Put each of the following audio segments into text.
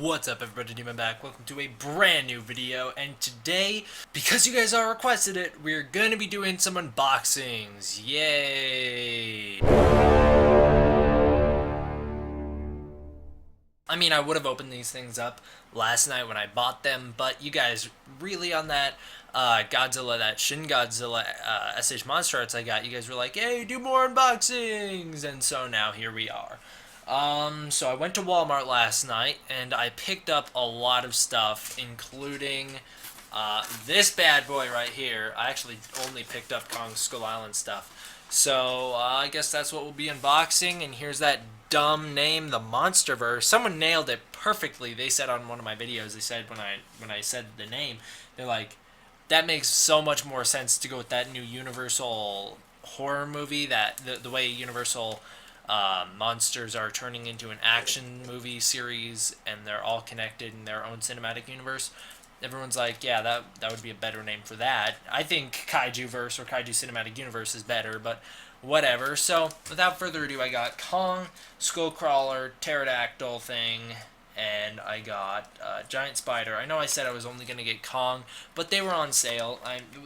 What's up everybody, Demon back. Welcome to a brand new video, and today, because you guys all requested it, we're going to be doing some unboxings. Yay! I mean, I would have opened these things up last night when I bought them, but you guys really on that Godzilla, that Shin Godzilla SH Monster Arts I got, you guys were like, hey, do more unboxings! And so now here we are. So I went to Walmart last night, and I picked up a lot of stuff, including this bad boy right here. I actually only picked up Kong Skull Island stuff. So I guess that's what we'll be unboxing, and here's that dumb name, the Monsterverse. Someone nailed it perfectly. They said on one of my videos, they said when I said the name, they're like, that makes so much more sense to go with that new Universal horror movie, that the way Universal monsters are turning into an action movie series, and they're all connected in their own cinematic universe. Everyone's like, yeah, that would be a better name for that. I think Kaiju-verse or Kaiju Cinematic Universe is better, but whatever. So, without further ado, I got Kong, Skullcrawler, Pterodactyl thing, and I got Giant Spider. I know I said I was only going to get Kong, but they were on sale.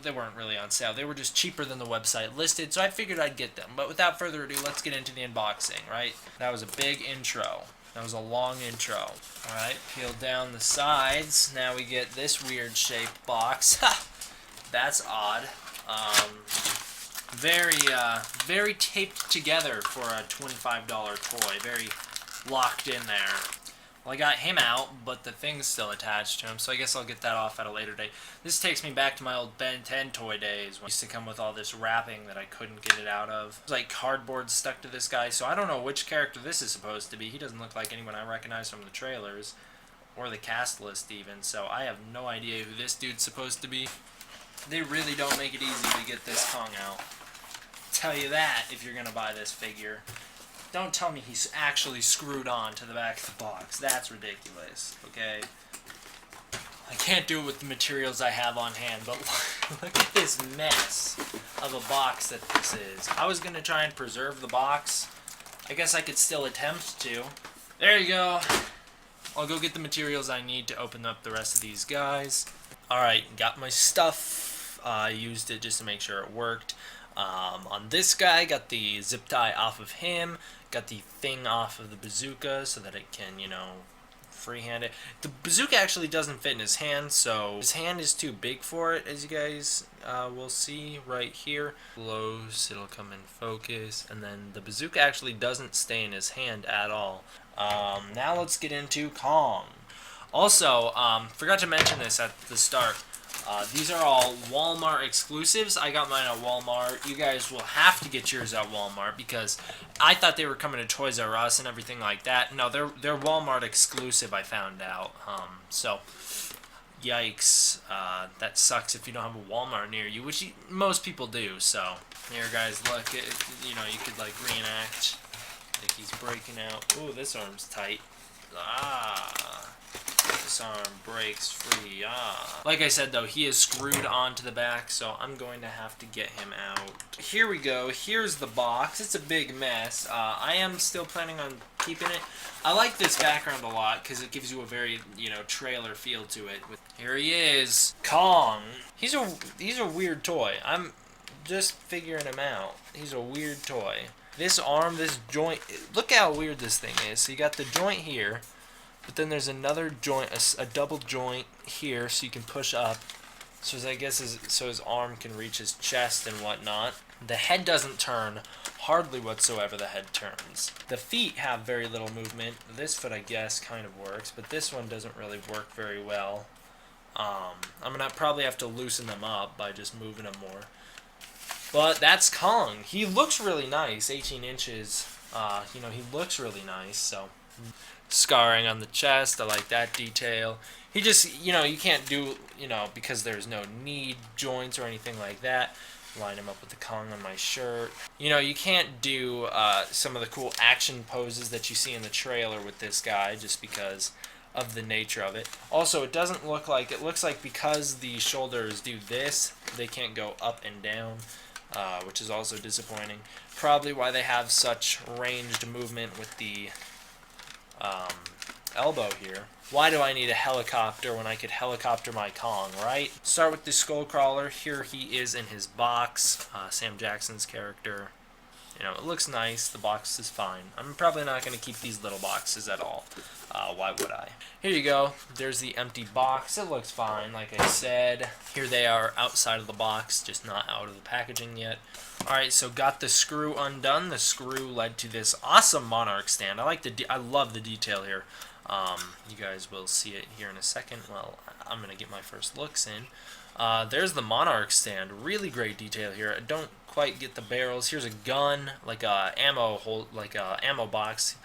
They weren't really on sale. They were just cheaper than the website listed, so I figured I'd get them. But without further ado, let's get into the unboxing, right? That was a big intro. That was a long intro. Alright, peel down the sides. Now we get this weird shaped box. That's odd. Very taped together for a $25 toy. Very locked in there. Well, I got him out, but the thing's still attached to him, so I guess I'll get that off at a later date. This takes me back to my old Ben 10 toy days, when it used to come with all this wrapping that I couldn't get it out of. It was like cardboard stuck to this guy, so I don't know which character this is supposed to be. He doesn't look like anyone I recognize from the trailers, or the cast list even, so I have no idea who this dude's supposed to be. They really don't make it easy to get this Kong out. Tell you that if you're gonna buy this figure. Don't tell me he's actually screwed on to the back of the box. That's ridiculous, okay? I can't do it with the materials I have on hand, but look at this mess of a box that this is. I was going to try and preserve the box. I guess I could still attempt to. There you go. I'll go get the materials I need to open up the rest of these guys. Alright, got my stuff. I used it just to make sure it worked. On this guy, got the zip tie off of him, got the thing off of the bazooka so that it can, you know, freehand it. The bazooka actually doesn't fit in his hand, so his hand is too big for it, as you guys will see right here. Close, it'll come in focus, and then the bazooka actually doesn't stay in his hand at all. Now let's get into Kong. Also, forgot to mention this at the start. These are all Walmart exclusives. I got mine at Walmart. You guys will have to get yours at Walmart because I thought they were coming to Toys R Us and everything like that. No, they're Walmart exclusive, I found out. So, yikes. That sucks if you don't have a Walmart near you, which most people do. So, here guys, look. You know, you could like reenact. Like he's breaking out. Ooh, this arm's tight. This arm breaks free. Like I said, though, he is screwed onto the back, so I'm going to have to get him out. Here we go. Here's the box. It's a big mess. I am still planning on keeping it. I like this background a lot because it gives you a very, you know, trailer feel to it. Here he is, Kong. He's a weird toy. I'm just figuring him out. He's a weird toy. This arm, this joint, look how weird this thing is. So you got the joint here, but then there's another joint, a double joint here, so you can push up. So I guess so his arm can reach his chest and whatnot. The head doesn't turn, hardly whatsoever the head turns. The feet have very little movement. This foot, I guess, kind of works, but this one doesn't really work very well. I'm gonna probably have to loosen them up by just moving them more. But that's Kong. He looks really nice, 18 inches. You know, he looks really nice, so. Scarring on the chest, I like that detail. He just, you know, you can't do, you know, because there's no knee joints or anything like that. Line him up with the Kong on my shirt. You know, you can't do some of the cool action poses that you see in the trailer with this guy just because of the nature of it. Also, it doesn't look like, it looks like because the shoulders do this, they can't go up and down. Which is also disappointing. Probably why they have such ranged movement with the elbow here. Why do I need a helicopter when I could helicopter my Kong, right? Start with the Skullcrawler. Here he is in his box. Sam Jackson's character. You know, it looks nice. The box is fine. I'm probably not going to keep these little boxes at all. Why would I? Here you go. There's the empty box. It looks fine, like I said. Here they are outside of the box, just not out of the packaging yet. Alright, so got the screw undone. The screw led to this awesome Monarch stand. I love the detail here. You guys will see it here in a second. Well, I'm going to get my first looks in. There's the Monarch stand. Really great detail here. I don't quite get the barrels. Here's a gun, like a ammo box,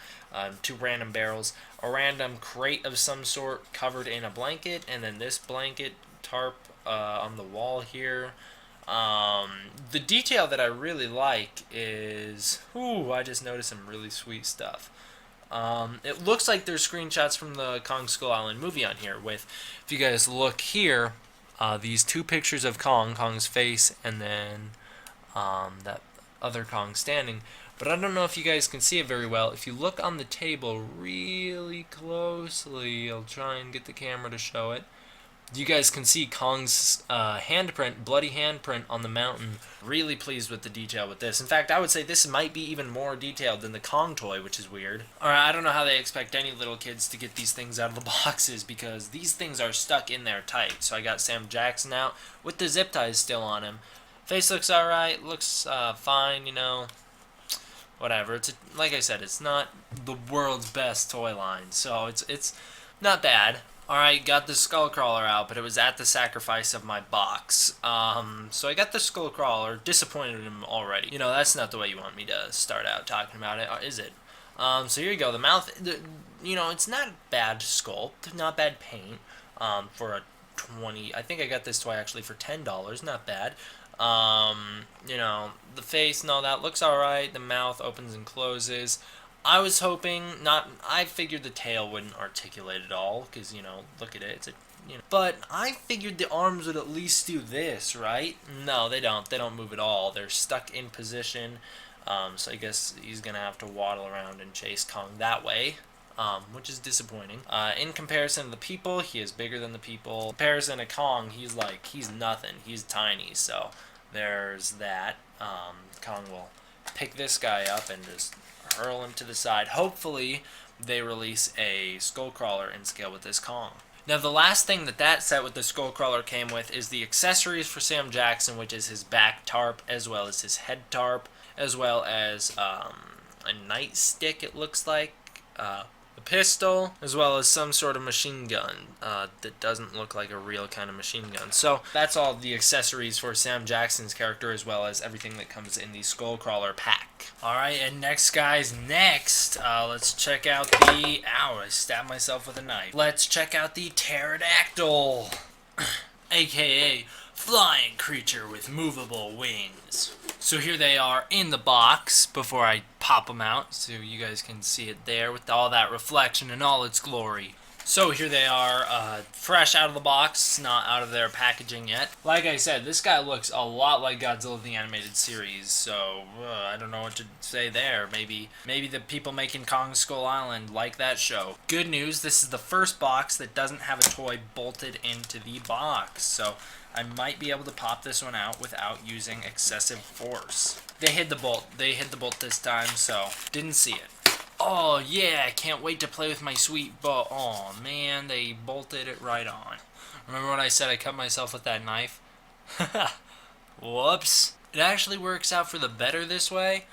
2 random barrels, a random crate of some sort covered in a blanket, and then this blanket tarp on the wall here. The detail that I really like is, I just noticed some really sweet stuff. It looks like there's screenshots from the Kong Skull Island movie on here with, if you guys look here, these 2 pictures of Kong's face, and then that other Kong standing. But I don't know if you guys can see it very well. If you look on the table really closely, I'll try and get the camera to show it. You guys can see Kong's handprint, bloody handprint on the mountain. Really pleased with the detail with this. In fact, I would say this might be even more detailed than the Kong toy, which is weird. Alright, I don't know how they expect any little kids to get these things out of the boxes, because these things are stuck in there tight. So I got Sam Jackson out with the zip ties still on him. Face looks alright, looks fine, you know. Whatever. Like I said, it's not the world's best toy line, so it's not bad. Alright, got the Skullcrawler out, but it was at the sacrifice of my box. So I got the Skullcrawler, disappointed him already. You know, that's not the way you want me to start out talking about it, is it? So here you go, the mouth, you know, it's not bad sculpt, not bad paint, for a 20, I think I got this toy actually for $10, not bad. You know, the face and all that looks alright, the mouth opens and closes. I was hoping I figured the tail wouldn't articulate at all, because, you know, look at it, but I figured the arms would at least do this, right? No, they don't move at all, they're stuck in position, so I guess he's gonna have to waddle around and chase Kong that way, which is disappointing. In comparison to the people, he is bigger than the people. In comparison to Kong, he's nothing, he's tiny, so there's that. Kong will pick this guy up and just hurl him to the side. Hopefully, they release a Skullcrawler in scale with this Kong. Now, the last thing that set with the Skullcrawler came with is the accessories for Sam Jackson, which is his back tarp, as well as his head tarp, as well as a nightstick, it looks like, a pistol, as well as some sort of machine gun that doesn't look like a real kind of machine gun. So that's all the accessories for Sam Jackson's character, as well as everything that comes in the Skullcrawler pack. Alright, and next, guys, let's check out the... Ow, I stabbed myself with a knife. Let's check out the Pterodactyl, aka flying creature with movable wings. So here they are in the box before I pop them out, so you guys can see it there with all that reflection in all its glory. So here they are, fresh out of the box, not out of their packaging yet. Like I said, this guy looks a lot like Godzilla the Animated Series, so I don't know what to say there. Maybe the people making Kong Skull Island like that show. Good news, this is the first box that doesn't have a toy bolted into the box, so I might be able to pop this one out without using excessive force. They hid the bolt this time, so didn't see it. Oh yeah, I can't wait to play with my sweet bow. Oh man, they bolted it right on. Remember when I said I cut myself with that knife? Whoops. It actually works out for the better this way,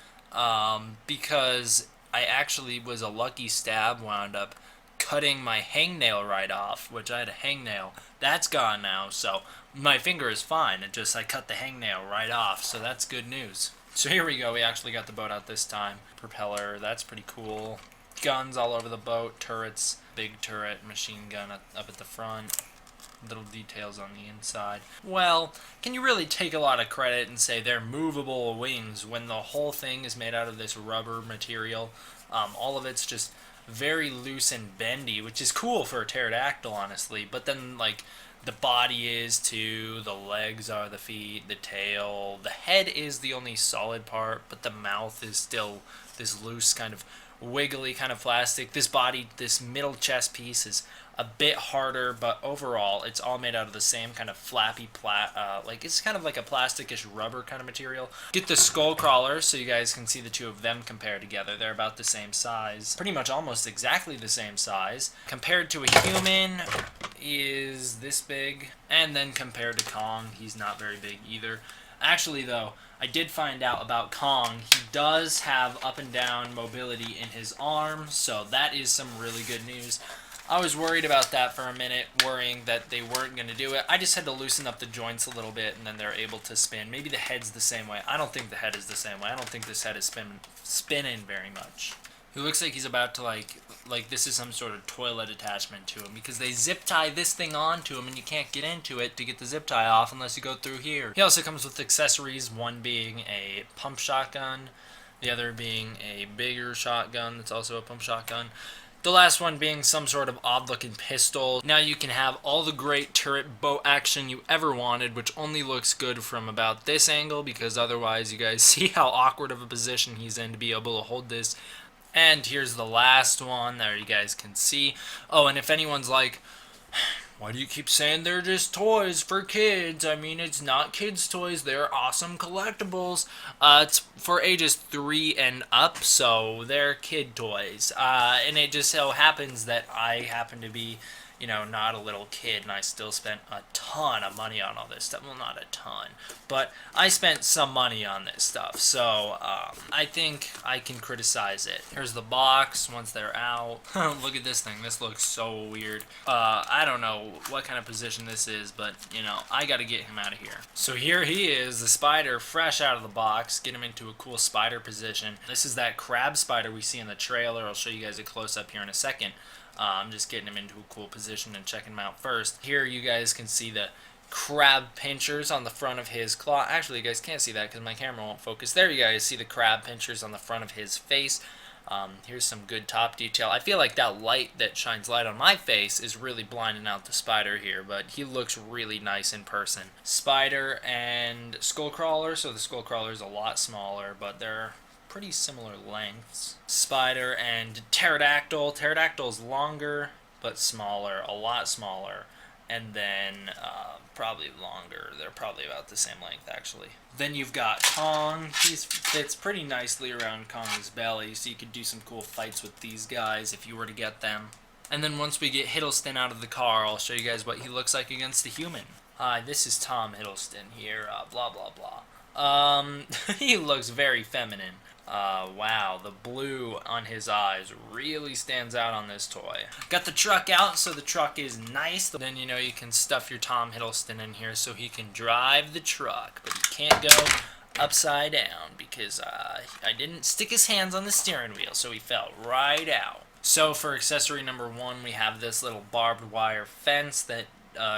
because I actually was a lucky stab, wound up cutting my hangnail right off, which I had a hangnail. That's gone now, so my finger is fine. I cut the hangnail right off, so that's good news. So here we go, we actually got the boat out this time. Propeller, that's pretty cool. Guns all over the boat, turrets, big turret, machine gun up at the front, little details on the inside. Well, can you really take a lot of credit and say they're movable wings when the whole thing is made out of this rubber material? All of it's just very loose and bendy, which is cool for a pterodactyl, honestly, but then, like, the body is too, the legs are the feet, the tail, the head is the only solid part, but the mouth is still this loose kind of wiggly kind of plastic. This body, this middle chest piece is a bit harder, but overall it's all made out of the same kind of flappy like it's kind of like a plasticish rubber kind of material. Get the Skullcrawler so you guys can see the two of them compared together. They're about the same size, pretty much almost exactly the same size. Compared to a human is this big, and then compared to Kong, he's not very big either. Actually though, I did find out about Kong. He does have up and down mobility in his arm, so that is some really good news. I was worried about that for a minute, worrying that they weren't going to do it. I just had to loosen up the joints a little bit, and then they're able to spin. Maybe the head's the same way. I don't think the head is the same way. I don't think this head is spinning very much. He looks like he's about to, like this is some sort of toilet attachment to him, because they zip tie this thing onto him, and you can't get into it to get the zip tie off unless you go through here. He also comes with accessories, one being a pump shotgun, the other being a bigger shotgun that's also a pump shotgun. The last one being some sort of odd-looking pistol. Now you can have all the great turret bow action you ever wanted, which only looks good from about this angle, because otherwise you guys see how awkward of a position he's in to be able to hold this. And here's the last one, there you guys can see. Oh, and if anyone's like, why do you keep saying they're just toys for kids? I mean, it's not kids' toys. They're awesome collectibles. It's for ages 3 and up, so they're kid toys. And it just so happens that I happen to be, you know, not a little kid, and I still spent a ton of money on all this stuff. Well, not a ton, but I spent some money on this stuff, so I think I can criticize it. Here's the box once they're out. Look at this thing. This looks so weird. I don't know what kind of position this is, but, you know, I gotta get him out of here. So here he is, the spider, fresh out of the box. Get him into a cool spider position. This is that crab spider we see in the trailer. I'll show you guys a close-up here in a second. I'm just getting him into a cool position and checking him out first. Here you guys can see the crab pinchers on the front of his claw. Actually, you guys can't see that because my camera won't focus. There you guys see the crab pinchers on the front of his face. Here's some good top detail. I feel like that light that shines light on my face is really blinding out the spider here, but he looks really nice in person. Spider and Skullcrawler, so the Skullcrawler is a lot smaller, but they're pretty similar lengths. Spider and Pterodactyl. Pterodactyl's longer, but smaller, a lot smaller. And then probably longer. They're probably about the same length, actually. Then you've got Kong. He fits pretty nicely around Kong's belly, so you could do some cool fights with these guys if you were to get them. And then once we get Hiddleston out of the car, I'll show you guys what he looks like against a human. Hi, this is Tom Hiddleston here, blah, blah, blah. He looks very feminine. Wow, the blue on his eyes really stands out on this toy. Got the truck out, so the truck is nice. Then, you know, you can stuff your Tom Hiddleston in here so he can drive the truck, but he can't go upside down because I didn't stick his hands on the steering wheel, so he fell right out. So for accessory number 1, we have this little barbed wire fence that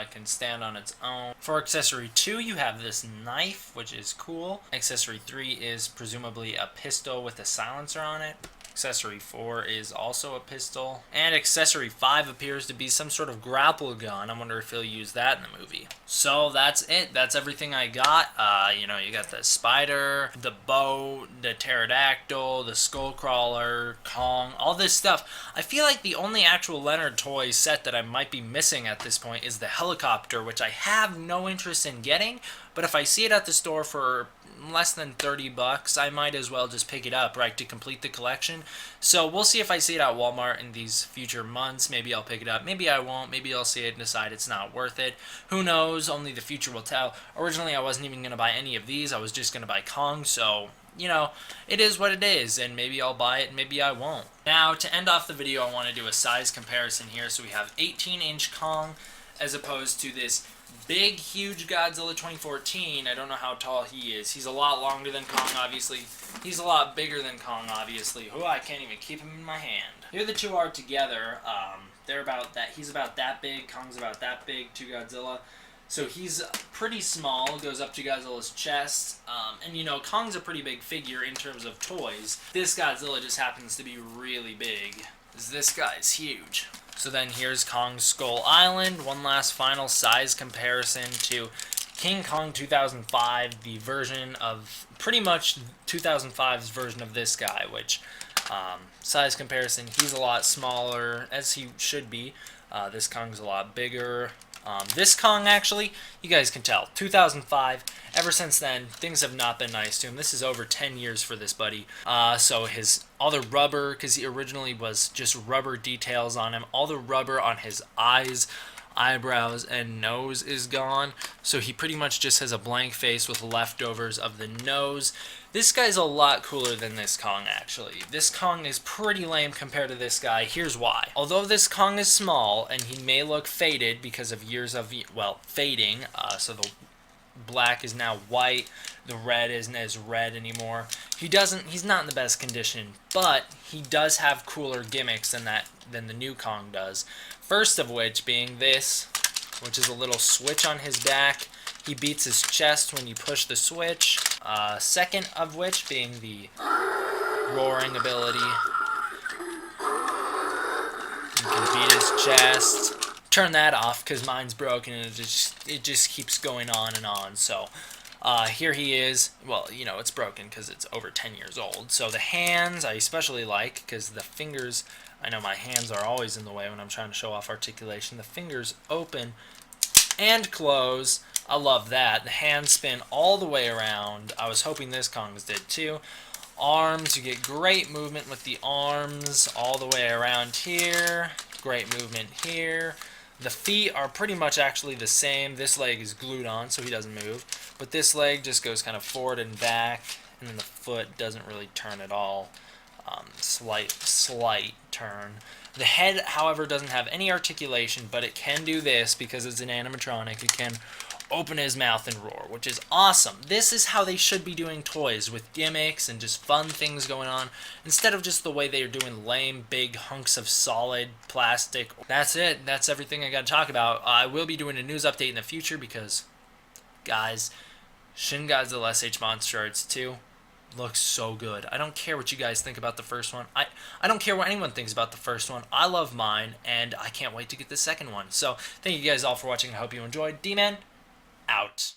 can stand on its own. For accessory 2, you have this knife, which is cool. Accessory 3 is presumably a pistol with a silencer on it. Accessory 4 is also a pistol. And accessory 5 appears to be some sort of grapple gun. I wonder if he'll use that in the movie. So that's it. That's everything I got. You know, you got the spider, the boat, the pterodactyl, the skullcrawler, Kong, all this stuff. I feel like the only actual Lanard toy set that I might be missing at this point is the helicopter, which I have no interest in getting. But if I see it at the store for less than 30 bucks, I might as well just pick it up, right, to complete the collection. So we'll see if I see it at Walmart in these future months. Maybe I'll pick it up. Maybe I won't. Maybe I'll see it and decide it's not worth it. Who knows? Only the future will tell. Originally, I wasn't even going to buy any of these. I was just going to buy Kong, so, you know, it is what it is, and maybe I'll buy it, and maybe I won't. Now, to end off the video, I want to do a size comparison here. So we have 18-inch Kong as opposed to this big, huge Godzilla 2014. I don't know how tall he is. He's a lot longer than Kong, obviously. He's a lot bigger than Kong, obviously. Oh, I can't even keep him in my hand. Here the two are together. They're about that. He's about that big. Kong's about that big to Godzilla. So he's pretty small, goes up to Godzilla's chest. And, you know, Kong's a pretty big figure in terms of toys. This Godzilla just happens to be really big. This guy's huge. So then here's Kong Skull Island. One last final size comparison to King Kong 2005, the version of, pretty much 2005's version of this guy, which Size comparison, he's a lot smaller, as he should be. This Kong's a lot bigger. This Kong, actually, you guys can tell, 2005. Ever since then, things have not been nice to him. This is over 10 years for this buddy. So all the rubber, because he originally was just rubber details on him, all the rubber on his eyes, eyebrows, and nose is gone. So he pretty much just has a blank face with leftovers of the nose. This guy's a lot cooler than this Kong, actually. This Kong is pretty lame compared to this guy. Here's why. Although this Kong is small, and he may look faded because of years of, well, fading, so the black is now white, the red isn't as red anymore. He's not in the best condition, but he does have cooler gimmicks than the new Kong does. First of which being this, which is a little switch on his back. He beats his chest when you push the switch. Second of which being the roaring ability. You can beat his chest. Turn that off because mine's broken and it just keeps going on and on. So here he is. Well, you know, it's broken because it's over 10 years old. So the hands I especially like because the fingers, I know my hands are always in the way when I'm trying to show off articulation. The fingers open and close. I love that. The hands spin all the way around. I was hoping this Kong's did too. Arms, you get great movement with the arms all the way around here. Great movement here. The feet are pretty much actually the same. This leg is glued on so he doesn't move. But this leg just goes kind of forward and back. And then the foot doesn't really turn at all. Slight turn. The head, however, doesn't have any articulation, but it can do this because it's an animatronic. It can open his mouth and roar, which is awesome. This is how they should be doing toys, with gimmicks and just fun things going on, instead of just the way they're doing lame, big hunks of solid plastic. That's it. That's everything I got to talk about. I will be doing a news update in the future because, guys, Shin Godzilla SH Monster Arts 2 looks so good. I don't care what you guys think about the first one. I don't care what anyone thinks about the first one. I love mine, and I can't wait to get the second one. So, thank you guys all for watching. I hope you enjoyed. D-Man, out.